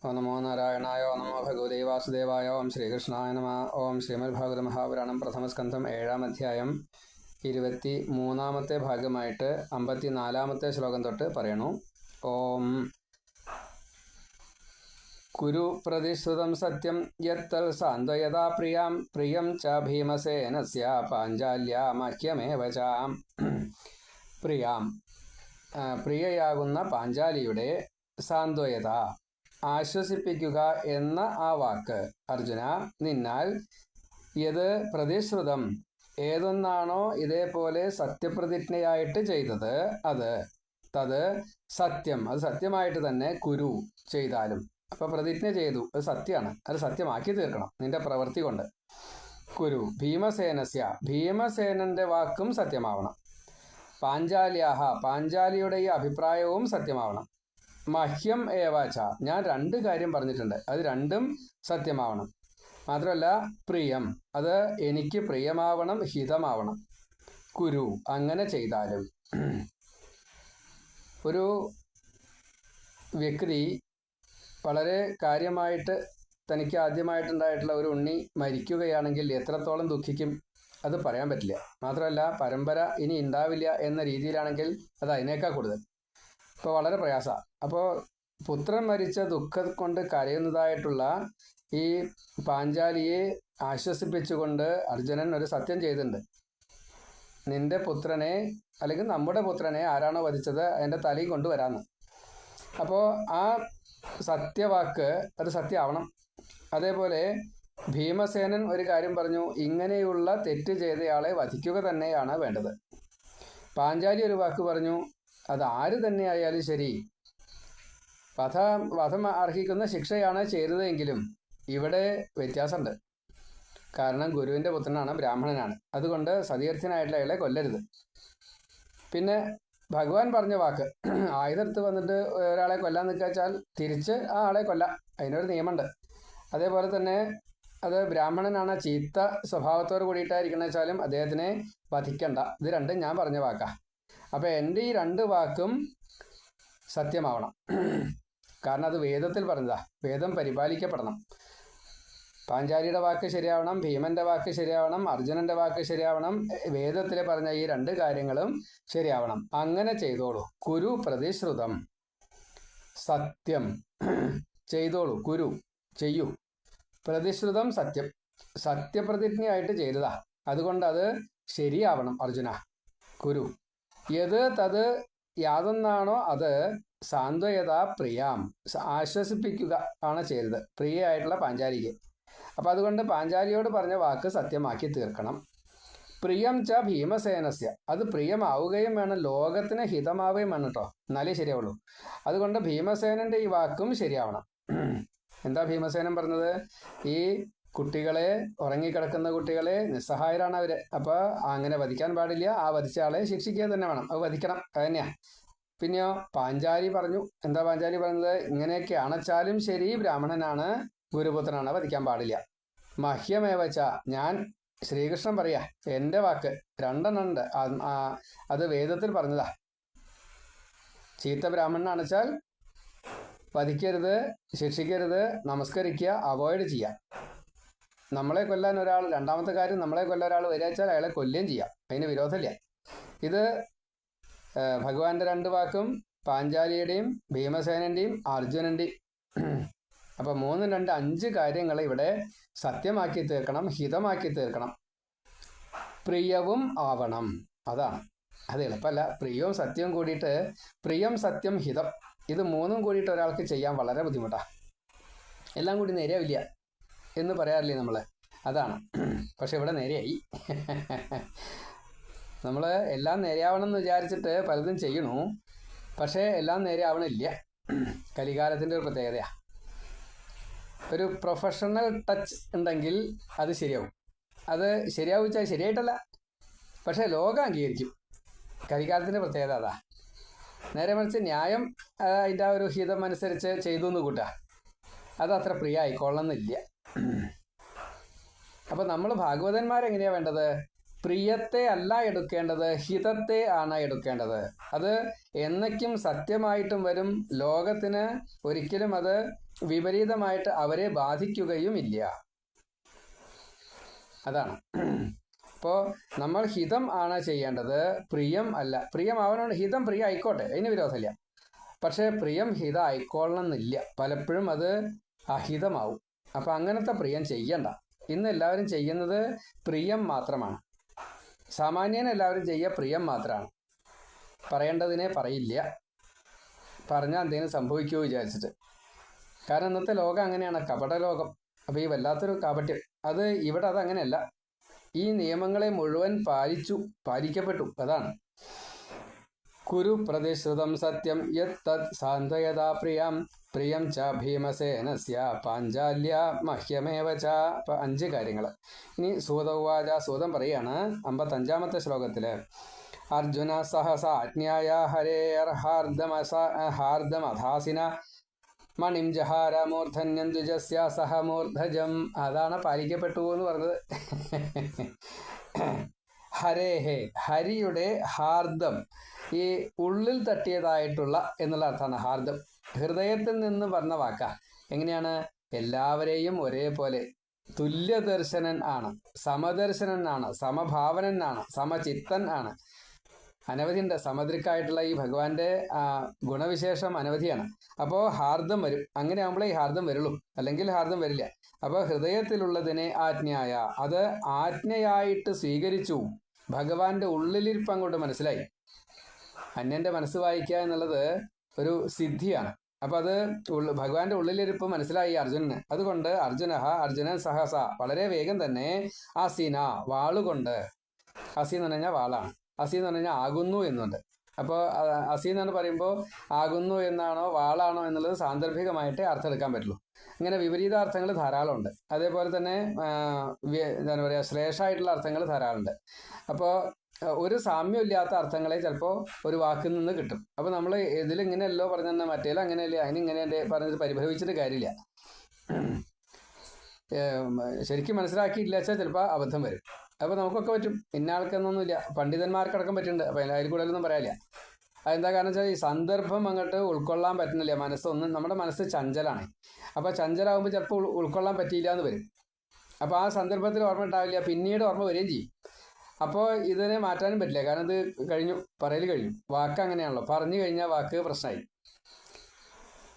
ഓം നമോ നാരായണായ ഓം നമോ ഭഗവതേ വാസുദേവായ ഓം ശ്രീകൃഷ്ണായ നമ. ഓം ശ്രീമദ്ഭാഗവത മഹാപുരാണം പ്രഥമസ്കന്ധം 7-ാം അധ്യായം 23-ാമത്തെ ഭാഗമായിട്ട് 54-ാമത്തെ ശ്ലോകം തൊട്ട് പറയണു. ഓം കുരു പ്രതിശ്രുതം സത്യം യത്തൽ സാന്ത്വയതാ പ്രിയം ച ഭീമസേനസ്യ പാഞ്ചാല്യ മഹ്യമേവ ച. പ്രിയയാകുന്ന പാഞ്ചാലിയുടെ സാന്ത്വയത ആശ്വസിപ്പിക്കുക എന്ന ആ വാക്ക് അർജുന നിന്നാൽ യത് പ്രതിശ്രുതം ഏതൊന്നാണോ ഇതേപോലെ സത്യപ്രതിജ്ഞയായിട്ട് ചെയ്തത് തത് സത്യം അത് സത്യമായിട്ട് തന്നെ കുരു ചെയ്താലും. അപ്പൊ പ്രതിജ്ഞ ചെയ്തു, അത് സത്യമാണ്, അത് സത്യമാക്കി തീർക്കണം നിന്റെ പ്രവൃത്തി കൊണ്ട്. കുരു ഭീമസേനസ്യ ഭീമസേനന്റെ വാക്കും സത്യമാവണം. പാഞ്ചാല്യാഹ പാഞ്ചാലിയുടെ ഈ അഭിപ്രായവും സത്യമാവണം. മഹ്യം ഏവാച ഞാൻ 2 കാര്യം പറഞ്ഞിട്ടുണ്ട്, അത് രണ്ടും സത്യമാവണം. മാത്രമല്ല പ്രിയം അത് എനിക്ക് പ്രിയമാവണം, ഹിതമാവണം. കുരു അങ്ങനെ ചെയ്താലും. ഒരു വ്യക്തി വളരെ കാര്യമായിട്ട് തനിക്ക് ആദ്യമായിട്ടുണ്ടായിട്ടുള്ള ഒരു ഉണ്ണി മരിക്കുകയാണെങ്കിൽ എത്രത്തോളം ദുഃഖിക്കും അത് പറയാൻ പറ്റില്ല. മാത്രമല്ല പരമ്പര ഇനി ഉണ്ടാവില്ല എന്ന രീതിയിലാണെങ്കിൽ അത് അതിനേക്കാൾ കൂടുതൽ. ഇപ്പോൾ വളരെ പ്രയാസമാണ്. അപ്പോൾ പുത്രൻ മരിച്ച ദുഃഖം കൊണ്ട് കരയുന്നതായിട്ടുള്ള ഈ പാഞ്ചാലിയെ ആശ്വസിപ്പിച്ചുകൊണ്ട് അർജുനൻ ഒരു സത്യം ചെയ്തിട്ടുണ്ട്. നിന്റെ പുത്രനെ അല്ലെങ്കിൽ നമ്മുടെ പുത്രനെ ആരാണോ വധിച്ചത് അതിൻ്റെ തലയും കൊണ്ടുവരാമെന്ന്. അപ്പോൾ ആ സത്യവാക്ക് അത് സത്യമാവണം. അതേപോലെ ഭീമസേനൻ ഒരു കാര്യം പറഞ്ഞു, ഇങ്ങനെയുള്ള തെറ്റ് ചെയ്തയാളെ വധിക്കുക തന്നെയാണ് വേണ്ടത്. പാഞ്ചാലി ഒരു വാക്ക് പറഞ്ഞു, അത് ആര് തന്നെയായാലും ശരി വധം അർഹിക്കുന്ന ശിക്ഷയാണ് ചെയ്തതെങ്കിലും ഇവിടെ വ്യത്യാസമുണ്ട്. കാരണം ഗുരുവിൻ്റെ പുത്രനാണ്, ബ്രാഹ്മണനാണ്, അതുകൊണ്ട് സതീർത്ഥ്യനായിട്ടുള്ള അയാളെ കൊല്ലരുത്. പിന്നെ ഭഗവാൻ പറഞ്ഞ വാക്ക് ആയുധത്ത് വന്നിട്ട് ഒരാളെ കൊല്ലാൻ നിൽക്കാച്ചാൽ തിരിച്ച് ആ ആളെ കൊല്ലാം, അതിനൊരു നിയമമുണ്ട്. അതേപോലെ തന്നെ അത് ബ്രാഹ്മണനാണ്, ചീത്ത സ്വഭാവത്തോട് കൂടിയിട്ടായിരിക്കണമെന്ന് വെച്ചാലും അദ്ദേഹത്തിനെ വധിക്കണ്ട. ഇത് രണ്ടും ഞാൻ പറഞ്ഞ വാക്കാ. അപ്പം എൻ്റെ ഈ 2 വാക്കും സത്യമാവണം. കാരണം അത് വേദത്തിൽ പറഞ്ഞതാ, വേദം പരിപാലിക്കപ്പെടണം. പാഞ്ചാലിയുടെ വാക്ക് ശരിയാവണം, ഭീമന്റെ വാക്ക് ശരിയാവണം, അർജുനന്റെ വാക്ക് ശരിയാവണം, വേദത്തിൽ പറഞ്ഞ ഈ 2 കാര്യങ്ങളും ശരിയാവണം. അങ്ങനെ ചെയ്തോളൂ. കുരു പ്രതിശ്രുതം സത്യം ചെയ്തോളൂ, കുരു ചെയ്യൂ. പ്രതിശ്രുതം സത്യം സത്യപ്രതിജ്ഞയായിട്ട് ചെയ്തതാ, അതുകൊണ്ട് അത് ശരിയാവണം അർജുന. കുരു യത് തത് യാതൊന്നാണോ അത് സാന്ത്വയത പ്രിയാം ആശ്വസിപ്പിക്കുക ആണ് ചെയ്തത് പ്രിയയായിട്ടുള്ള പാഞ്ചാലിക്ക്. അപ്പം അതുകൊണ്ട് പാഞ്ചാലിയോട് പറഞ്ഞ വാക്ക് സത്യമാക്കി തീർക്കണം. പ്രിയം ച ഭീമസേനസ്യ അത് പ്രിയമാവുകയും വേണം, ലോകത്തിന് ഹിതമാവുകയും വേണം കേട്ടോ, എന്നാലേ ശരിയാവുള്ളൂ. അതുകൊണ്ട് ഭീമസേനന്റെ ഈ വാക്കും ശരിയാവണം. എന്താ ഭീമസേനൻ പറഞ്ഞത്? ഈ കുട്ടികളെ, ഉറങ്ങിക്കിടക്കുന്ന കുട്ടികളെ, നിസ്സഹായരാണ് അവര്, അപ്പോൾ അങ്ങനെ വധിക്കാൻ പാടില്ല, ആ വധിച്ച ആളെ ശിക്ഷിക്കുക തന്നെ വേണം, അത് വധിക്കണം, അത് തന്നെയാ. പിന്നെയോ പാഞ്ചാലി പറഞ്ഞു, എന്താ പാഞ്ചാലി പറഞ്ഞത്? ഇങ്ങനെയൊക്കെ അണച്ചാലും ശരി ബ്രാഹ്മണനാണ്, ഗുരുപുത്രനാണ്, വധിക്കാൻ പാടില്ല. മഹ്യമേവച്ച ഞാൻ ശ്രീകൃഷ്ണൻ പറയാ, എൻ്റെ വാക്ക് 2 ഉണ്ട്, അത് വേദത്തിൽ പറഞ്ഞതാ. ചീത്ത ബ്രാഹ്മണനെ അണച്ചാൽ വധിക്കരുത്, ശിക്ഷിക്കരുത്, നമസ്കരിക്കുക, അവോയ്ഡ് ചെയ്യുക. നമ്മളെ കൊല്ലാൻ ഒരാൾ, 2ാമത്തെ കാര്യം നമ്മളെ കൊല്ലാൻ ഒരാൾ വരികച്ചാൽ അയാളെ കൊല്ലുകയും ചെയ്യാം, അതിന് വിരോധമില്ല. ഇത് ഭഗവാന്റെ 2 വാക്കും പാഞ്ചാലിയുടെയും ഭീമസേനന്റെയും അർജുനന്റെയും. അപ്പം 3, 2, 5 കാര്യങ്ങൾ ഇവിടെ സത്യമാക്കി തീർക്കണം, ഹിതമാക്കി തീർക്കണം, പ്രിയവും ആവണം. അതാണ്, അത് എളുപ്പമല്ല. പ്രിയവും സത്യവും കൂടിയിട്ട്, പ്രിയം സത്യം ഹിതം, ഇത് 3ഉം കൂടിയിട്ട് ഒരാൾക്ക് ചെയ്യാൻ വളരെ ബുദ്ധിമുട്ടാണ്. എല്ലാം കൂടി നേരെയാവില്ല എന്ന് പറയാറില്ലേ നമ്മൾ, അതാണ്. പക്ഷെ ഇവിടെ നേരെയായി. നമ്മൾ എല്ലാം നേരെയാവണം എന്ന് വിചാരിച്ചിട്ട് പലതും ചെയ്യണു, പക്ഷേ എല്ലാം നേരെയാവണില്ല. കലികാലത്തിൻ്റെ ഒരു പ്രത്യേകതയാണ്. ഒരു പ്രൊഫഷണൽ ടച്ച് ഉണ്ടെങ്കിൽ അത് ശരിയാവും. അത് ശരിയാവുച്ചാൽ ശരിയായിട്ടല്ല, പക്ഷേ ലോകം അംഗീകരിക്കും. കലികാലത്തിൻ്റെ പ്രത്യേകത അതാ. നേരെ മറിച്ച് ന്യായം അതിൻ്റെ ആ ഒരു ഹിതം അനുസരിച്ച് ചെയ്തു എന്ന് കൂട്ടുക, അത് അത്ര പ്രിയമായിക്കൊള്ളണമെന്നില്ല. അപ്പം നമ്മൾ ഭാഗവതന്മാരെങ്ങനെയാണ് വേണ്ടത്? പ്രിയത്തെ അല്ല എടുക്കേണ്ടത്, ഹിതത്തെ ആണ് എടുക്കേണ്ടത്. അത് എന്നയ്ക്കും സത്യമായിട്ടും വരും. ലോകത്തിന് ഒരിക്കലും അത് വിപരീതമായിട്ട് അവരെ ബാധിക്കുകയുമില്ല. അതാണ്. അപ്പോൾ നമ്മൾ ഹിതം ആണ് ചെയ്യേണ്ടത്, പ്രിയം അല്ല. പ്രിയം അവനോട് ഹിതം പ്രിയം ആയിക്കോട്ടെ, അതിന് വിരോധമില്ല. പക്ഷേ പ്രിയം ഹിതം ആയിക്കോളണം എന്നില്ല. പലപ്പോഴും അത് അഹിതമാവും. അപ്പം അങ്ങനത്തെ പ്രിയം ചെയ്യണ്ട. ഇന്ന് എല്ലാവരും ചെയ്യുന്നത് പ്രിയം മാത്രമാണ്. സാമാന്യന് എല്ലാവരും ചെയ്യുക പ്രിയം മാത്രമാണ്. പറയേണ്ടതിനെ പറയില്ല, പറഞ്ഞാൽ എന്തെങ്കിലും സംഭവിക്കുമോ വിചാരിച്ചിട്ട്. കാരണം ഇന്നത്തെ ലോകം അങ്ങനെയാണ്, കപട ലോകം. അപ്പോൾ ഈ വല്ലാത്തൊരു കാപട്യം. അത് ഇവിടെ അതങ്ങനെയല്ല. ഈ നിയമങ്ങളെ മുഴുവൻ പാലിക്കപ്പെട്ടു. അതാണ് കുരു പ്രതിശ്രുതം സത്യം യത് സാന്ത്വയതാ പ്രിയം ച ഭീമസേനസ്യ പാഞ്ചാല്യ മഹ്യമേവ ച. 5 കാര്യങ്ങൾ. ഇനി സൂതവാച, സൂതം പറയാണ് 55-ാമത്തെ ശ്ലോകത്തിൽ, അർജുന സഹസ ആജ്ഞായ ഹരേർഹാർദമധാസിന മണിം ജഹാര മൂർധന്യം ദ്വിജസ്യ സഹ മൂർധജം. അതാണ് പാലിക്കപ്പെട്ടു എന്ന് പറഞ്ഞത്. ഹരേഹേ, ഹരിയുടെ ഹാർദം, ഈ ഉള്ളിൽ തട്ടിയതായിട്ടുള്ള എന്നുള്ള അർത്ഥമാണ് ഹാർദം. ഹൃദയത്തിൽ നിന്ന് പറഞ്ഞ വാക്കാ. എങ്ങനെയാണ്? എല്ലാവരെയും ഒരേപോലെ തുല്യദർശനൻ ആണ്, സമദർശനൻ ആണ്, സമഭാവനൻ ആണ്, സമചിത്തൻ ആണ്. അനവധിയുണ്ട്. സമദ്രിക്കായിട്ടുള്ള ഈ ഭഗവാന്റെ ഗുണവിശേഷം അനവധിയാണ്. അപ്പോൾ ഹാർദം വരും. അങ്ങനെ ആകുമ്പോഴേ ഈ ഹാർദം വരുള്ളൂ, അല്ലെങ്കിൽ ഹാർദം വരില്ല. അപ്പോൾ ഹൃദയത്തിലുള്ളതിനെ ആജ്ഞായ, അത് ആജ്ഞയായിട്ട് സ്വീകരിച്ചു. ഭഗവാന്റെ ഉള്ളിലിരിപ്പ് അങ്ങോട്ട് മനസ്സിലായി. അന്യന്റെ മനസ്സ് വായിക്കുക എന്നുള്ളത് ഒരു സിദ്ധിയാണ്. അപ്പം അത് ഭഗവാന്റെ ഉള്ളിലിരിപ്പ് മനസ്സിലായി അർജുനന്. അതുകൊണ്ട് അർജുനൻ സഹസ, വളരെ വേഗം തന്നെ അസീന, വാളുകൊണ്ട്. അസി എന്ന് പറഞ്ഞു കഴിഞ്ഞാൽ വാളാണ്. അസി എന്ന് പറഞ്ഞു കഴിഞ്ഞാൽ ആകുന്നു എന്നുണ്ട്. അപ്പോൾ അസി എന്ന് പറയുമ്പോൾ ആകുന്നു എന്നാണോ വാളാണോ എന്നുള്ളത് സാന്ദർഭികമായിട്ടേ അർത്ഥം എടുക്കാൻ പറ്റുള്ളൂ. ഇങ്ങനെ വിപരീതാർത്ഥങ്ങൾ ധാരാളമുണ്ട്. അതേപോലെ തന്നെ എന്താണ് പറയുക, ശ്രേഷ്ഠമായിട്ടുള്ള അർത്ഥങ്ങൾ ധാരാളമുണ്ട്. അപ്പോൾ ഒരു സാമ്യമില്ലാത്ത അർത്ഥങ്ങളെ ചിലപ്പോൾ ഒരു വാക്കിൽ നിന്ന് കിട്ടും. അപ്പോൾ നമ്മൾ ഇതിലിങ്ങനെയല്ലോ പറഞ്ഞെന്നാൽ മറ്റേലും അങ്ങനെയല്ലേ, അതിനിങ്ങനെ പറഞ്ഞിട്ട് പരിഭവിച്ചിട്ട് കാര്യമില്ല. ശരിക്കും മനസ്സിലാക്കിയില്ല വെച്ചാൽ ചിലപ്പോൾ അബദ്ധം വരും. അപ്പോൾ നമുക്കൊക്കെ പറ്റും, ഇന്ന ആൾക്കെന്നൊന്നുമില്ല, പണ്ഡിതന്മാർക്കടക്കം പറ്റുന്നുണ്ട്. അപ്പോൾ അതിൽ കൂടുതലൊന്നും പറയാനില്ല. അതെന്താ കാരണം വെച്ചാൽ ഈ സന്ദർഭം അങ്ങോട്ട് ഉൾക്കൊള്ളാൻ പറ്റുന്നില്ല. മനസ്സൊന്നും, നമ്മുടെ മനസ്സ് ചഞ്ചലാണ്. അപ്പോൾ ചഞ്ചലാകുമ്പോൾ ചിലപ്പോൾ ഉൾക്കൊള്ളാൻ പറ്റിയില്ല എന്ന് വരും. അപ്പോൾ ആ സന്ദർഭത്തിൽ ഓർമ്മ ഉണ്ടാവില്ല, പിന്നീട് ഓർമ്മ വരികയും ചെയ്യും. അപ്പോൾ ഇതിനെ മാറ്റാനും പറ്റില്ല. കാരണം ഇത് കഴിഞ്ഞു, പറയൽ കഴിഞ്ഞു. വാക്ക് അങ്ങനെയാണല്ലോ, പറഞ്ഞു കഴിഞ്ഞാൽ വാക്ക് പ്രശ്നമായി.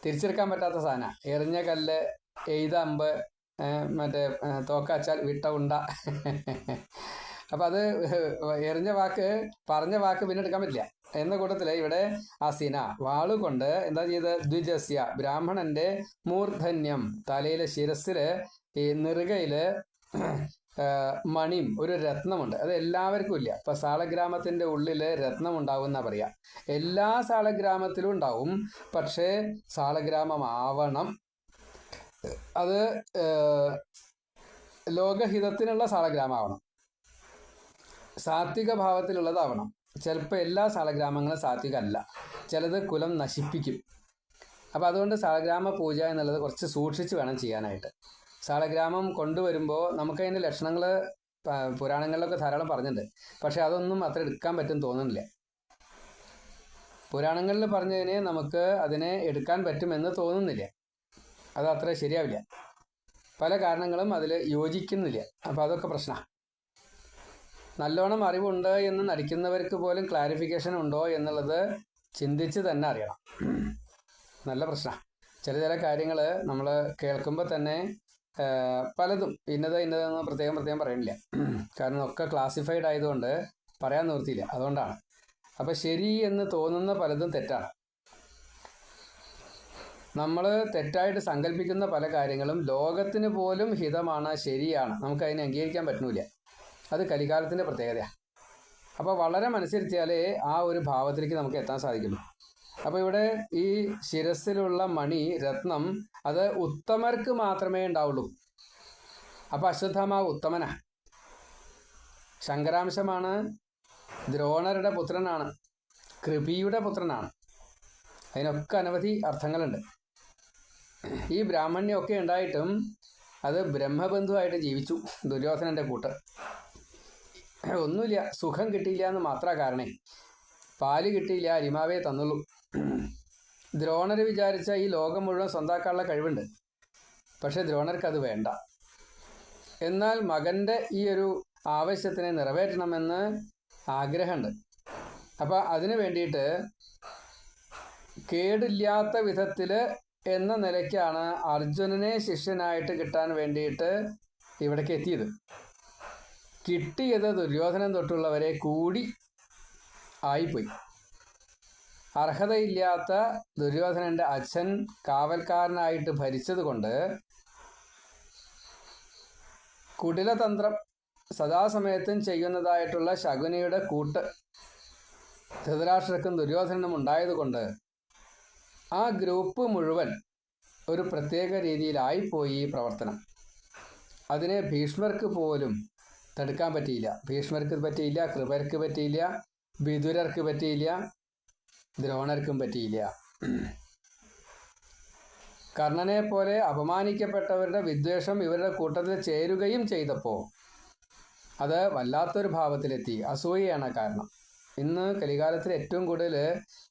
തിരിച്ചെടുക്കാൻ പറ്റാത്ത സാധനം. എറിഞ്ഞ കല്ല്, എയ്ത അമ്പ്, മറ്റേ തോക്കാച്ചാൽ വിട്ട ഉണ്ട. അപ്പം അത് എറിഞ്ഞ വാക്ക്, പറഞ്ഞ വാക്ക് പിന്നെ എടുക്കാൻ പറ്റില്ല. എന്ന കൂട്ടത്തിൽ ഇവിടെ അസിന, വാളുകൊണ്ട് എന്താ ചെയ്ത്, ദ്വിജസ്യ, ബ്രാഹ്മണന്റെ മൂർധന്യം, തലയിലെ ശിരസിൽ, ഈ നെറുകയിൽ മണിയും, ഒരു രത്നമുണ്ട്. അത് എല്ലാവർക്കും ഇല്ല. ഇപ്പം സാളഗ്രാമത്തിൻ്റെ ഉള്ളിൽ രത്നം ഉണ്ടാവും എന്നാ പറയാ. എല്ലാ സാളഗ്രാമത്തിലും ഉണ്ടാവും. പക്ഷേ സാളഗ്രാമമാവണം, അത് ലോകഹിതത്തിനുള്ള സാളഗ്രാമമാവണം, സാത്വിക ഭാവത്തിലുള്ളതാവണം. ചിലപ്പോൾ എല്ലാ സാളഗ്രാമങ്ങളും സാത്വികമല്ല, ചിലത് കുലം നശിപ്പിക്കും. അപ്പം അതുകൊണ്ട് സാളഗ്രാമ പൂജ എന്നുള്ളത് കുറച്ച് സൂക്ഷിച്ച് വേണം ചെയ്യാനായിട്ട്. സാളഗ്രാമം കൊണ്ടുവരുമ്പോൾ നമുക്കതിൻ്റെ ലക്ഷണങ്ങൾ പുരാണങ്ങളിലൊക്കെ ധാരാളം പറഞ്ഞിട്ടുണ്ട്. പക്ഷെ അതൊന്നും അത്ര എടുക്കാൻ പറ്റും തോന്നുന്നില്ല. പുരാണങ്ങളിൽ പറഞ്ഞതിനെ നമുക്ക് അതിനെ എടുക്കാൻ പറ്റുമെന്ന് തോന്നുന്നില്ല. അത് അത്ര ശരിയാവില്ല. പല കാരണങ്ങളും അതിൽ യോജിക്കുന്നില്ല. അപ്പോൾ അതൊക്കെ പ്രശ്നമാണ്. നല്ലോണം അറിവുണ്ട് എന്ന് നടിക്കുന്നവർക്ക് പോലും ക്ലാരിഫിക്കേഷൻ ഉണ്ടോ എന്നുള്ളത് ചിന്തിച്ച് തന്നെ അറിയണം. നല്ല പ്രശ്നമാണ്. ചില കാര്യങ്ങൾ നമ്മൾ കേൾക്കുമ്പോൾ തന്നെ പലതും ഇന്നതെന്ന് പ്രത്യേകം പറയണില്ല. കാരണം ഒക്കെ ക്ലാസിഫൈഡ് ആയതുകൊണ്ട് പറയാൻ നിവൃത്തിയില്ല. അതുകൊണ്ടാണ്. അപ്പം ശരി എന്ന് തോന്നുന്ന പലതും തെറ്റാണ്. നമ്മൾ തെറ്റായിട്ട് സങ്കല്പിക്കുന്ന പല കാര്യങ്ങളും ലോകത്തിന് പോലും ഹിതമാണ്, ശരിയാണ്. നമുക്കതിനെ അംഗീകരിക്കാൻ പറ്റുന്നില്ല. അത് കലികാലത്തിൻ്റെ പ്രത്യേകതയാണ്. അപ്പോൾ വളരെ മനസ്സിരുത്തിയാലേ ആ ഒരു ഭാവത്തിലേക്ക് നമുക്ക് എത്താൻ സാധിക്കുള്ളൂ. അപ്പോൾ ഇവിടെ ഈ ശിരസിലുള്ള മണി, രത്നം, അത് ഉത്തമർക്ക് മാത്രമേ ഉണ്ടാവുള്ളൂ. അപ്പോൾ അശ്വത്ഥാമാവ് ഉത്തമനാ, ശങ്കരാംശമാണ്, ദ്രോണരുടെ പുത്രനാണ്, കൃപിയുടെ പുത്രനാണ്. അതിനൊക്കെ അനവധി അർത്ഥങ്ങളുണ്ട്. ഈ ബ്രാഹ്മണ്യമൊക്കെ ഉണ്ടായിട്ടും അത് ബ്രഹ്മബന്ധുവായിട്ട് ജീവിച്ചു ദുര്യോധനൻ്റെ കൂട്ട്. ഒന്നുമില്ല, സുഖം കിട്ടിയില്ല എന്ന് മാത്രമാണ് കാരണേ. പാല് കിട്ടിയില്ല, അരിമാവേ തന്നുള്ളൂ. ദ്രോണർ വിചാരിച്ച ഈ ലോകം മുഴുവൻ സ്വന്താക്കാനുള്ള കഴിവുണ്ട്. പക്ഷെ ദ്രോണർക്ക് അത് വേണ്ട. എന്നാൽ മകൻ്റെ ഈ ഒരു ആവശ്യത്തിനെ നിറവേറ്റണമെന്ന് ആഗ്രഹമുണ്ട്. അപ്പം അതിനു വേണ്ടിയിട്ട് കേടില്ലാത്ത വിധത്തിൽ എന്ന നിലയ്ക്കാണ് അർജുനനെ ശിഷ്യനായിട്ട് കിട്ടാൻ വേണ്ടിയിട്ട് ഇവിടേക്ക് എത്തിയത്. കിട്ടിയത് ദുര്യോധനൻ തൊട്ടുള്ളവരെ കൂടി ആയിപ്പോയി. അർഹതയില്ലാത്ത ദുര്യോധനൻ്റെ അച്ഛൻ കാവൽക്കാരനായിട്ട് ഭരിച്ചത് കൊണ്ട് കുടിലതന്ത്രം സദാസമയത്തും ചെയ്യുന്നതായിട്ടുള്ള ശകുനിയുടെ കൂട്ട് ധൃതരാഷ്ട്രർക്കും ദുര്യോധനനും ഉണ്ടായതുകൊണ്ട് ആ ഗ്രൂപ്പ് മുഴുവൻ ഒരു പ്രത്യേക രീതിയിലായിപ്പോയി പ്രവർത്തനം. അതിനെ ഭീഷ്മർക്ക് പോലും തടുക്കാൻ പറ്റിയില്ല. ഭീഷ്മർക്ക് പറ്റിയില്ല, കൃപർക്ക് പറ്റിയില്ല, വിതുരർക്ക് പറ്റിയില്ല, ദ്രോണർക്കും പറ്റിയില്ല. കർണനെ പോലെ അപമാനിക്കപ്പെട്ടവരുടെ വിദ്വേഷം ഇവരുടെ കൂട്ടത്തിൽ ചേരുകയും ചെയ്തപ്പോൾ അത് വല്ലാത്തൊരു ഭാവത്തിലെത്തി. അസൂയയാണ് കാരണം. ഇന്ന് കലികാലത്തിൽ ഏറ്റവും കൂടുതൽ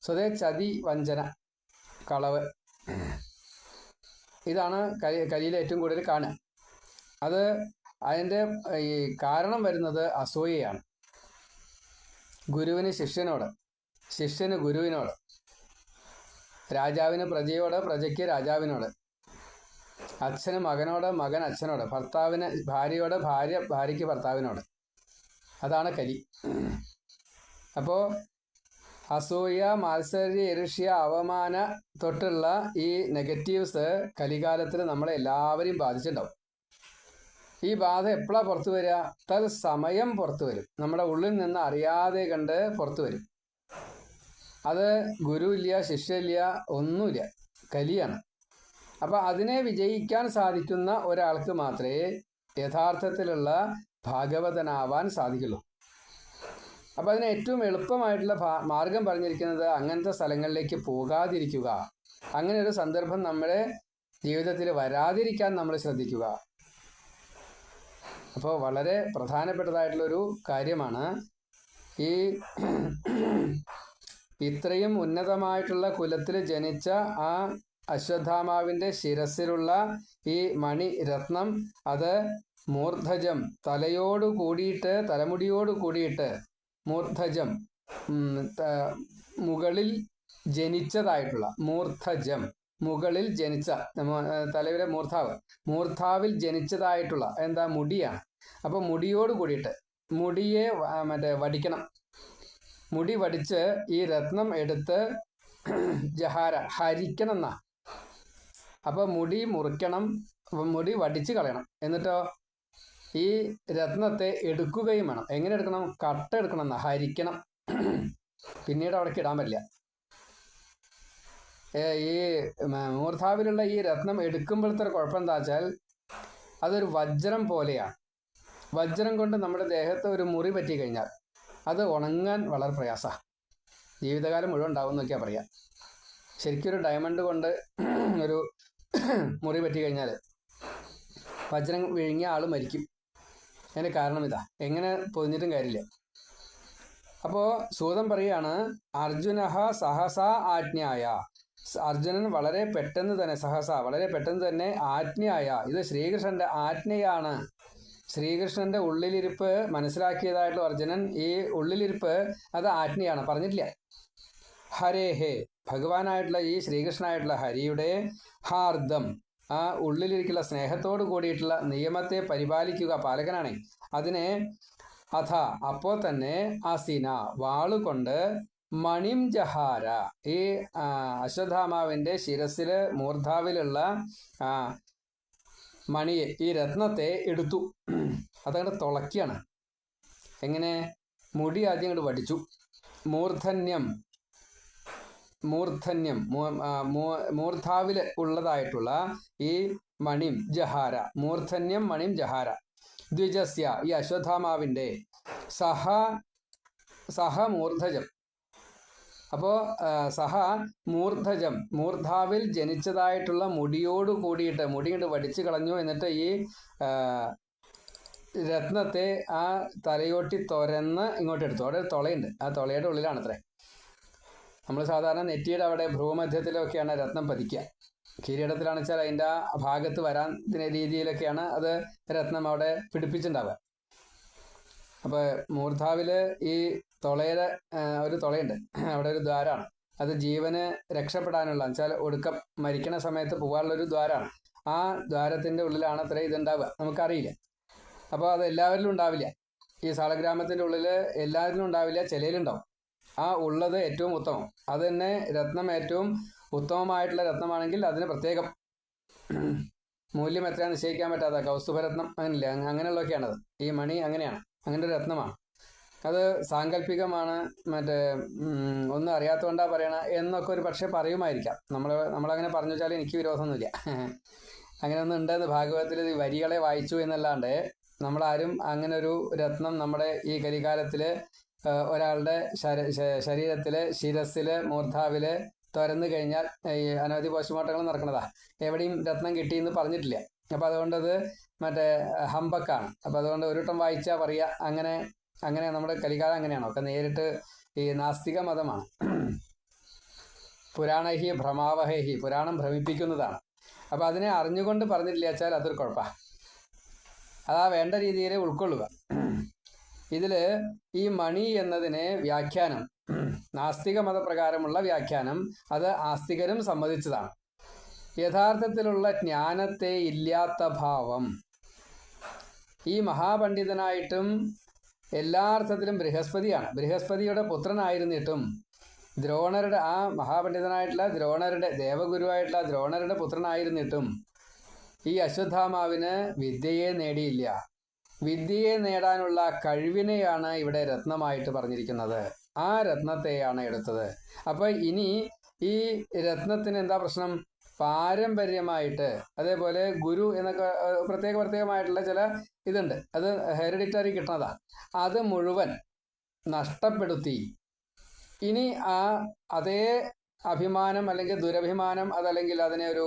സ്വതേ ചതി, വഞ്ചന, കളവ്, ഇതാണ് കലിയിൽ ഏറ്റവും കൂടുതൽ കാണുക. അതിൻ്റെ ഈ കാരണം വരുന്നത് അസൂയയാണ്. ഗുരുവിന് ശിഷ്യനോട്, ശിഷ്യന് ഗുരുവിനോട്, രാജാവിന് പ്രജയോട്, പ്രജയ്ക്ക് രാജാവിനോട്, അച്ഛന് മകനോട്, മകൻ അച്ഛനോട്, ഭർത്താവിന് ഭാര്യയോട്, ഭാര്യ ഭാര്യയ്ക്ക് ഭർത്താവിനോട്. അതാണ് കലി. അപ്പോൾ അസൂയ, മാത്സര്യ, ഈർഷ്യ, അവമാന തൊട്ടുള്ള ഈ നെഗറ്റീവ്സ് കലികാലത്തിൽ നമ്മളെ എല്ലാവരെയും ബാധിച്ചിട്ടുണ്ടാവും. ഈ ബാധ എപ്പോഴാണ് പുറത്തു വരിക? തത്സമയം പുറത്തു വരും. നമ്മുടെ ഉള്ളിൽ നിന്ന് അറിയാതെ കണ്ട് പുറത്തു വരും. അത് ഗുരുവില്ല, ശിഷ്യയില്ല, ഒന്നുമില്ല, കലിയാണ്. അപ്പം അതിനെ വിജയിക്കാൻ സാധിക്കുന്ന ഒരാൾക്ക് മാത്രമേ യഥാർത്ഥത്തിലുള്ള ഭാഗവതനാവാൻ സാധിക്കുള്ളൂ. അപ്പം അതിന് ഏറ്റവും എളുപ്പമായിട്ടുള്ള മാർഗം പറഞ്ഞിരിക്കുന്നത് അങ്ങനത്തെ സ്ഥലങ്ങളിലേക്ക് പോകാതിരിക്കുക. അങ്ങനെ ഒരു സന്ദർഭം നമ്മുടെ ജീവിതത്തിൽ വരാതിരിക്കാൻ നമ്മൾ ശ്രദ്ധിക്കുക. അപ്പോൾ വളരെ പ്രധാനപ്പെട്ടതായിട്ടുള്ളൊരു കാര്യമാണ് ഈ ഇത്രയും ഉന്നതമായിട്ടുള്ള കുലത്തിൽ ജനിച്ച ആ അശ്വത്ഥാമാവിൻ്റെ ശിരസിലുള്ള ഈ മണിരത്നം, അത് മൂർധജം, തലയോട് കൂടിയിട്ട്, തലമുടിയോട് കൂടിയിട്ട്, മൂർധജം മുകളിൽ ജനിച്ചതായിട്ടുള്ള, മൂർധജം മുകളിൽ ജനിച്ച, തലയുടെ മൂർധാവിൽ ജനിച്ചതായിട്ടുള്ള എന്താ? മുടിയാണ്. അപ്പോൾ മുടിയോട് കൂടിയിട്ട്, മുടിയെ വടിക്കണം. മുടി വടിച്ച് ഈ രത്നം എടുത്ത് ജഹാര ഹരിക്കണം എന്നാ. അപ്പോൾ മുടി മുറിക്കണം, മുടി വടിച്ച് കളയണം. എന്നിട്ടോ ഈ രത്നത്തെ എടുക്കുകയും വേണം. എങ്ങനെ എടുക്കണം? കട്ട എടുക്കണം എന്നാ, ഹരിക്കണം. പിന്നീട് അവിടേക്ക് ഇടാൻ പറ്റില്ല. ഈ മൂർധാവിലുള്ള ഈ രത്നം എടുക്കുമ്പോഴത്തെ ഒരു കുഴപ്പം എന്താ വെച്ചാൽ അതൊരു വജ്രം പോലെയാണ്. വജ്രം കൊണ്ട് നമ്മുടെ ദേഹത്ത് ഒരു മുറി പറ്റി കഴിഞ്ഞാൽ അത് ഉണങ്ങാൻ വളരെ പ്രയാസമാണ്. ജീവിതകാലം മുഴുവൻ ഉണ്ടാവും എന്നൊക്കെയാണ് പറയുക. ശരിക്കും ഒരു ഡയമണ്ട് കൊണ്ട് ഒരു മുറി പറ്റി കഴിഞ്ഞാൽ വജ്രം വിഴുങ്ങിയ ആൾ മരിക്കും. അതിൻ്റെ കാരണം ഇതാ. എങ്ങനെ പൊതിഞ്ഞിട്ടും കാര്യമില്ല. അപ്പോൾ സൂതൻ പറയുകയാണ്, അർജുനഃ സഹസാ ആജ്ഞായ. അർജുനൻ വളരെ പെട്ടെന്ന് തന്നെ, വളരെ പെട്ടെന്ന് തന്നെ ആജ്ഞയായ, ഇത് ശ്രീകൃഷ്ണന്റെ ആജ്ഞയാണ്. ശ്രീകൃഷ്ണന്റെ ഉള്ളിലിരിപ്പ് മനസ്സിലാക്കിയതായിട്ടുള്ള അർജുനൻ ഈ ഉള്ളിലിരിപ്പ് അത് ആജ്ഞയാണ്, പറഞ്ഞിട്ടില്ല. ഹരേഹേ, ഭഗവാനായിട്ടുള്ള ഈ ശ്രീകൃഷ്ണനായിട്ടുള്ള ഹരിയുടെ ഹാർദം, ആ ഉള്ളിലിരിക്കുന്ന സ്നേഹത്തോട് കൂടിയിട്ടുള്ള നിയമത്തെ പരിപാലിക്കുക, പാലകനാണ്. അതിനെ അഥ, അപ്പോൾ തന്നെ അസിന, വാളുകൊണ്ട് മണിം ജഹാര, ഈ അശ്വത്ഥാമാവിൻ്റെ ശിരസിൽ മൂർധാവിലുള്ള മണിയെ, ഈ രത്നത്തെ എടുത്തു. അതങ്ങോട്ട് തുളക്കിയാണ്. എങ്ങനെ? മുടി ആദ്യം അങ്ങോട്ട് വടിച്ചു. മൂർധന്യം മൂർധാവിൽ ഉള്ളതായിട്ടുള്ള ഈ മണിം ജഹാര, മൂർധന്യം മണിം ജഹാര, ദ്വിജസ്യ, ഈ അശ്വത്ഥാമാവിൻ്റെ സഹ മൂർധജം. അപ്പോൾ സഹ മൂർധജം, മൂർധാവിൽ ജനിച്ചതായിട്ടുള്ള മുടിയോട് കൂടിയിട്ട്, മുടി കൊണ്ട് വടിച്ചു കളഞ്ഞു. എന്നിട്ട് ഈ രത്നത്തെ ആ തലയോട്ടി തുരന്ന് ഇങ്ങോട്ട് എടുത്തു. അവിടെ ഒരു തുളയുണ്ട്, ആ തുളയുടെ ഉള്ളിലാണ് അത്രേ. നമ്മൾ സാധാരണ നെറ്റിയുടെ അവിടെ ഭ്രൂമധ്യത്തിലൊക്കെയാണ് രത്നം പതിക്കുക. കിരീടത്തിലാണെന്ന് വെച്ചാൽ അതിൻ്റെ ആ ഭാഗത്ത് വരാൻ രീതിയിലൊക്കെയാണ് അത് രത്നം അവിടെ പിടിപ്പിച്ചിട്ടുണ്ടാവുക. അപ്പോൾ മൂർധാവിൽ ഈ തുളയുടെ ഒരു തുളയുണ്ട്, അവിടെ ഒരു ദ്വാരമാണ്. അത് ജീവന് രക്ഷപ്പെടാനുള്ള വെച്ചാൽ ഒടുക്കം മരിക്കണ സമയത്ത് പോകാനുള്ളൊരു ദ്വാരമാണ്. ആ ദ്വാരത്തിൻ്റെ ഉള്ളിലാണ് അത്ര ഇതുണ്ടാവുക, നമുക്കറിയില്ല. അപ്പോൾ അത് എല്ലാവരിലും ഉണ്ടാവില്ല. ഈ സാളഗ്രാമത്തിൻ്റെ ഉള്ളിൽ എല്ലാവരിലും ഉണ്ടാവില്ല, ചിലയിലുണ്ടാവും. ആ ഉള്ളത് ഏറ്റവും ഉത്തമം. അത് തന്നെ രത്നം ഏറ്റവും ഉത്തമമായിട്ടുള്ള രത്നമാണെങ്കിൽ അതിന് പ്രത്യേകം മൂല്യം എത്രയാണ് നിശ്ചയിക്കാൻ പറ്റാത്ത കൗസ്തുഭരത്നം അങ്ങനെയില്ല, അങ്ങനെയുള്ളതൊക്കെയാണത്. ഈ മണി അങ്ങനെയാണ്, അങ്ങനെ ഒരു രത്നമാണ്. അത് സാങ്കല്പികമാണ്, മറ്റേ ഒന്നും അറിയാത്തതുകൊണ്ടാണ് പറയണ എന്നൊക്കെ ഒരു പക്ഷേ പറയുമായിരിക്കാം. നമ്മളങ്ങനെ പറഞ്ഞു വെച്ചാൽ എനിക്ക് വിരോധമൊന്നുമില്ല. അങ്ങനെ ഒന്നും ഉണ്ടെന്ന് ഭാഗവതത്തിൽ വരികളെ വായിച്ചു എന്നല്ലാണ്ട് നമ്മളാരും അങ്ങനെ ഒരു രത്നം നമ്മുടെ ഈ കലികാലത്തിൽ ഒരാളുടെ ശരീരത്തിൽ ശിരസ്സിൽ മൂർധാവിൽ തുരന്നു കഴിഞ്ഞാൽ ഈ അനവധി പോസ്റ്റ്മോർട്ടങ്ങൾ നടക്കുന്നതാ, എവിടെയും രത്നം കിട്ടിയെന്ന് പറഞ്ഞിട്ടില്ല. അപ്പം അതുകൊണ്ടത് മറ്റേ ഹമ്പക്കാണ്. അപ്പം അതുകൊണ്ട് ഒരു വട്ടം വായിച്ചാൽ പറയുക അങ്ങനെ നമ്മുടെ കലികാലം അങ്ങനെയാണോ ഒക്കെ നേരിട്ട് ഈ നാസ്തിക മതമാണ്. പുരാണഹി ഭ്രമാവഹി, പുരാണം ഭ്രമിപ്പിക്കുന്നതാണ്. അപ്പം അതിനെ അറിഞ്ഞുകൊണ്ട് പറഞ്ഞിട്ടില്ല വെച്ചാൽ അതൊരു കുഴപ്പമാണ്. അതാ വേണ്ട രീതിയിൽ ഉൾക്കൊള്ളുക. ഇതിൽ ഈ മണി എന്നതിനെ വ്യാഖ്യാനം, നാസ്തിക മതപ്രകാരമുള്ള വ്യാഖ്യാനം, അത് ആസ്തികരും സമ്മതിച്ചതാണ്. യഥാർത്ഥത്തിലുള്ള ജ്ഞാനത്തെ ഇല്ലാത്ത ഭാവം. ഈ മഹാപണ്ഡിതനായിട്ടും എല്ലാ അർത്ഥത്തിലും ബൃഹസ്പതിയാണ്, ബൃഹസ്പതിയുടെ പുത്രനായിരുന്നിട്ടും ദ്രോണരുടെ ആ മഹാപണ്ഡിതനായിട്ടുള്ള ദ്രോണരുടെ ദേവഗുരുവായിട്ടുള്ള ദ്രോണരുടെ പുത്രനായിരുന്നിട്ടും ഈ അശ്വത്ഥാമാവിന് വിദ്യയെ നേടിയില്ല. വിദ്യയെ നേടാനുള്ള കഴിവിനെയാണ് ഇവിടെ രത്നമായിട്ട് പറഞ്ഞിരിക്കുന്നത്. ആ രത്നത്തെയാണ് എടുത്തത്. അപ്പോൾ ഇനി ഈ രത്നത്തിന് എന്താ പ്രശ്നം? പാരമ്പര്യമായിട്ട്, അതേപോലെ ഗുരു എന്നൊക്കെ പ്രത്യേകമായിട്ടുള്ള ചില ഇതുണ്ട്, അത് ഹെറിഡിറ്ററി കിട്ടണതാ. അത് മുഴുവൻ നഷ്ടപ്പെടുത്തി ഇനി അതേ അഭിമാനം അല്ലെങ്കിൽ ദുരഭിമാനം, അതല്ലെങ്കിൽ അതിനെ ഒരു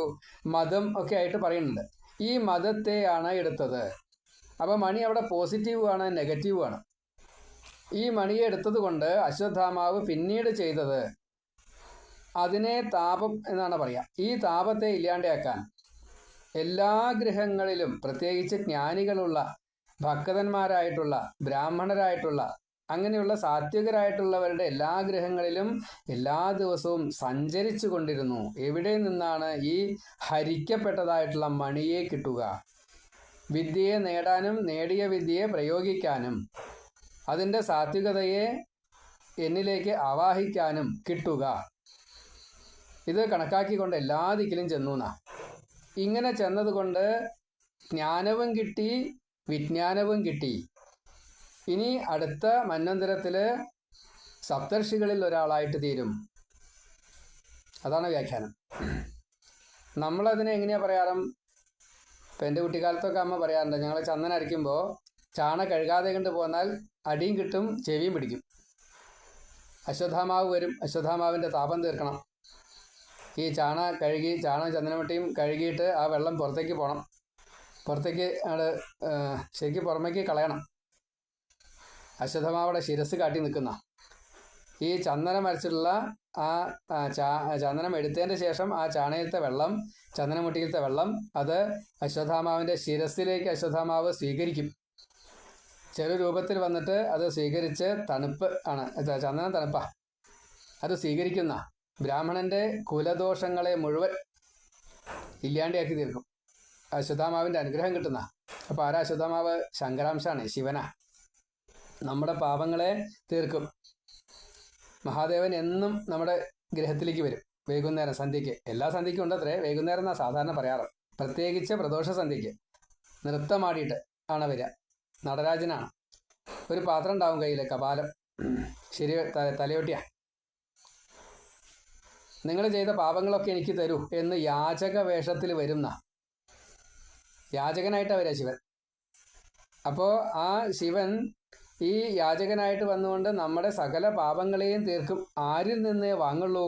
മതം ഒക്കെ ആയിട്ട് പറയുന്നുണ്ട്. ഈ മതത്തെയാണ് എടുത്തത്. അപ്പോൾ മണി അവിടെ പോസിറ്റീവുമാണ്, നെഗറ്റീവുമാണ്. ഈ മണിയെ എടുത്തത് കൊണ്ട് അശ്വത്ഥാമാവ് പിന്നീട് ചെയ്തത് അതിനെ താപം എന്നാണ് പറയുക. ഈ താപത്തെ ഇല്ലാണ്ടാക്കാൻ എല്ലാ ഗൃഹങ്ങളിലും, പ്രത്യേകിച്ച് ജ്ഞാനികളുള്ള ഭക്തന്മാരായിട്ടുള്ള ബ്രാഹ്മണരായിട്ടുള്ള അങ്ങനെയുള്ള സാത്വികരായിട്ടുള്ളവരുടെ എല്ലാ ഗൃഹങ്ങളിലും എല്ലാ ദിവസവും സഞ്ചരിച്ചു കൊണ്ടിരുന്നു. എവിടെ നിന്നാണ് ഈ ഹരിക്കപ്പെട്ടതായിട്ടുള്ള മണിയെ കിട്ടുക? വിദ്യയെ നേടാനും നേടിയ വിദ്യയെ പ്രയോഗിക്കാനും അതിൻ്റെ സാത്വികതയെ എന്നിലേക്ക് ആവാഹിക്കാനും കിട്ടുക. ഇത് കണക്കാക്കിക്കൊണ്ട് എല്ലാ ദിക്കിലും ചെന്നു എന്നാ. ഇങ്ങനെ ചെന്നതുകൊണ്ട് ജ്ഞാനവും കിട്ടി, വിജ്ഞാനവും കിട്ടി. ഇനി അടുത്ത മന്വന്തരത്തിൽ സപ്തർഷികളിൽ ഒരാളായിട്ട് തീരും. അതാണ് വ്യാഖ്യാനം. നമ്മളതിനെ എങ്ങനെയാണ് പറയാറ്? ഇപ്പം എൻ്റെ കുട്ടിക്കാലത്തൊക്കെ അമ്മ പറയാറുണ്ട്, ഞങ്ങൾ ചന്ദനം അരയ്ക്കുമ്പോൾ ചാണ കഴുകാതെ കണ്ട് പോന്നാൽ അടിയും കിട്ടും, ചെവിയും പിടിക്കും. അശ്വത്ഥാമാവ് വരും, അശ്വത്ഥാമാവിൻ്റെ താപം തീർക്കണം. ഈ ചാണകം ചന്ദനമട്ടിയും കഴുകിയിട്ട് ആ വെള്ളം പുറത്തേക്ക് പോകണം. പുറത്തേക്ക് ശരിക്കും പുറമേക്ക് കളയണം. അശ്വത്ഥമാവിടെ ശിരസ് കാട്ടി നിൽക്കുന്ന ഈ ചന്ദനം അരച്ചിട്ടുള്ള ചന്ദനം എടുത്തതിൻ്റെ ശേഷം ആ ചാണകത്തെ വെള്ളം, ചന്ദനമുട്ടിയിലത്തെ വെള്ളം, അത് അശ്വത്ഥാമാവിൻ്റെ ശിരസിലേക്ക് അശ്വത്ഥാമാവ് സ്വീകരിക്കും. ചെറു രൂപത്തിൽ വന്നിട്ട് അത് സ്വീകരിച്ച്, തണുപ്പ് ആണ്, ചന്ദനം തണുപ്പാ, അത് സ്വീകരിക്കുന്ന ബ്രാഹ്മണൻ്റെ കുലദോഷങ്ങളെ മുഴുവൻ ഇല്ലാണ്ടിയാക്കി തീർക്കും. അശ്വത്ഥാമാവിൻ്റെ അനുഗ്രഹം കിട്ടുന്ന. അപ്പോൾ ആരാ അശ്വത്ഥാമാവ്? ശങ്കരാംശാണ്, ശിവനാ. നമ്മുടെ പാപങ്ങളെ തീർക്കും. മഹാദേവൻ എന്നും നമ്മുടെ ഗൃഹത്തിലേക്ക് വരും വൈകുന്നേരം സന്ധ്യയ്ക്ക്. എല്ലാ സന്ധ്യയ്ക്കും ഉണ്ടത്രേ, വൈകുന്നേരം എന്നാണ് സാധാരണ പറയാറ്. പ്രത്യേകിച്ച് പ്രദോഷ സന്ധ്യയ്ക്ക് നൃത്തമാടിയിട്ട് ആണ് വരിക. നടരാജനാണ്. ഒരു പാത്രം ഉണ്ടാവും കയ്യിൽ, കപാലം, ശരി തലയൊട്ടിയാ. നിങ്ങൾ ചെയ്ത പാപങ്ങളൊക്കെ എനിക്ക് തരൂ എന്ന് യാചക വേഷത്തിൽ വരുന്ന യാചകനായിട്ടാണ് വരിക ശിവൻ. അപ്പോൾ ആ ശിവൻ ഈ യാചകനായിട്ട് വന്നുകൊണ്ട് നമ്മുടെ സകല പാപങ്ങളെയും തീർക്കും. ആരിൽ നിന്നേ വാങ്ങുള്ളൂ?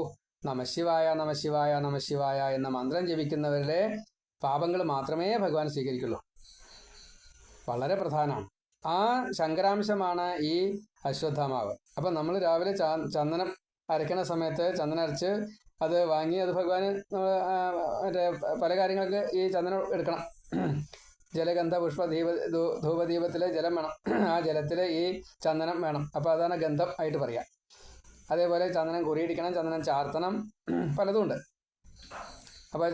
നമശിവായ നമശിവായ നമശിവായ എന്ന മന്ത്രം ജപിക്കുന്നവരുടെ പാപങ്ങൾ മാത്രമേ ഭഗവാൻ സ്വീകരിക്കുള്ളൂ. വളരെ പ്രധാനമാണ്. ആ ശങ്കരാംശമാണ് ഈ അശ്വത്ഥാമാവ്. അപ്പം നമ്മൾ രാവിലെ ചന്ദനം അരയ്ക്കണ സമയത്ത് ചന്ദനം അരച്ച് അത് വാങ്ങി അത് ഭഗവാന് മറ്റേ പല കാര്യങ്ങൾക്ക് ഈ ചന്ദനം എടുക്കണം. ജലഗന്ധ പുഷ്പ ധൂപദീപത്തിൽ ജലം വേണം. ആ ജലത്തിൽ ഈ ചന്ദനം വേണം. അപ്പോൾ അതാണ് ഗന്ധം ആയിട്ട് പറയാം. അതേപോലെ ചന്ദനം കുറിയിടിക്കണം, ചന്ദനം ചാർത്തണം, പലതുമുണ്ട്. അപ്പോൾ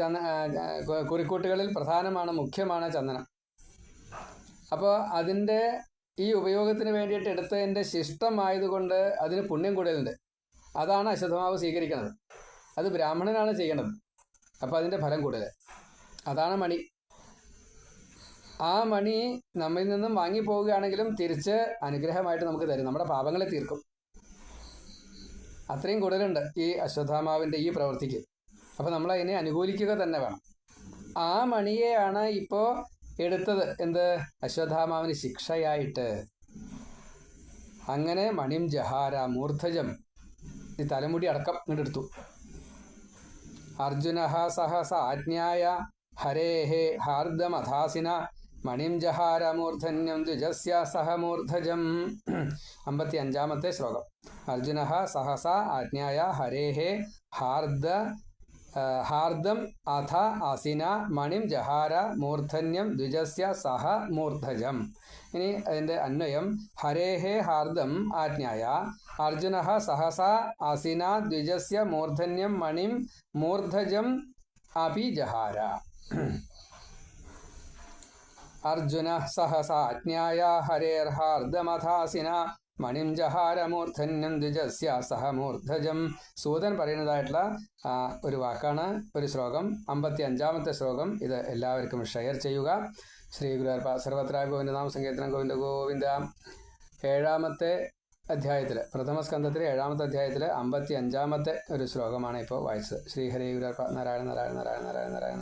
കുറിക്കൂട്ടുകളിൽ പ്രധാനമാണ്, മുഖ്യമാണ് ചന്ദനം. അപ്പോൾ അതിൻ്റെ ഈ ഉപയോഗത്തിന് വേണ്ടിയിട്ട് എടുത്തതിൻ്റെ ശിഷ്ടമായതുകൊണ്ട് അതിന് പുണ്യം കൂടുതലുണ്ട്. അതാണ് അശ്വത്ഥമാവ് സ്വീകരിക്കുന്നത്. അത് ബ്രാഹ്മണനാണ് ചെയ്യേണ്ടത്. അപ്പോൾ അതിൻ്റെ ഫലം കൂടുതൽ. അതാണ് മണി. ആ മണി നമ്മിൽ നിന്നും വാങ്ങിപ്പോവുകയാണെങ്കിലും തിരിച്ച് അനുഗ്രഹമായിട്ട് നമുക്ക് തരും, നമ്മുടെ പാപങ്ങളെ തീർക്കും. അത്രയും കൂടുതലുണ്ട് ഈ അശ്വത്ഥാമാവിൻ്റെ ഈ പ്രവൃത്തിക്ക്. അപ്പോൾ നമ്മൾ അതിനെ അനുകൂലിക്കുക തന്നെ വേണം. ആ മണിയെയാണ് ഇപ്പോൾ എടുത്തത് എന്ത്, അശ്വത്ഥാമാവിന് ശിക്ഷയായിട്ട്. അങ്ങനെ മണിം ജഹാര മൂർധജം, ഈ തലമുടി അടക്കം ഇങ്ങോട്ടെടുത്തു. അർജുന സഹസ ആജ്ഞായ ഹരേഹേ ഹാർദമധാസിന മണിം ജഹാര മൂർധന്യം ദ്വിജസ്യ സഹ മൂർധജം. 55-ാമത്തെ ശ്ലോകം. അർജുന സഹസ ആജ്ഞായ ഹരേഹേ ഹാർദം അഥ അസിന മണിം ജഹാര മൂർധന്യം ദ്വിജസ്യ സഹ മൂർധജം. ഇനി അതിൻ്റെ അന്വയം. ഹരേഹേ ഹാർദം ആജ്ഞായ അർജുന സഹസ അസിന ദ്വിജസ്യ മൂർധന്യം മണിം മൂർധജം അപി ജഹാര. അർജുന സഹസ ആജ്ഞായ ഹരേർഹാർദമഥാസിന മണിം ജഹാര മൂർധന്യം ദ്വിജസ്യ സഹ മൂർധജം. സൂതൻ പറയുന്നതായിട്ടുള്ള ഒരു വാക്കാണ്, ഒരു ശ്ലോകം. 55-ാമത്തെ ശ്ലോകം. ഇത് എല്ലാവർക്കും ഷെയർ ചെയ്യുക. ശ്രീ ഗുരുവായൂരപ്പ സർവത്ര ഗോവിന്ദ നാമ സങ്കീർത്തനം. ഗോവിന്ദ ഗോവിന്ദ. 7-ാമത്തെ അധ്യായത്തിൽ, പ്രഥമ സ്കന്ധത്തിലെ 7-ാമത്തെ അധ്യായത്തിൽ 55-ാമത്തെ ഒരു ശ്ലോകമാണ് ഇപ്പോൾ വായിച്ചത്. ശ്രീഹരി ഗുരുവായൂരപ്പ. നാരായണ നാരായണ നാരായണ നാരായണ നാരായണ.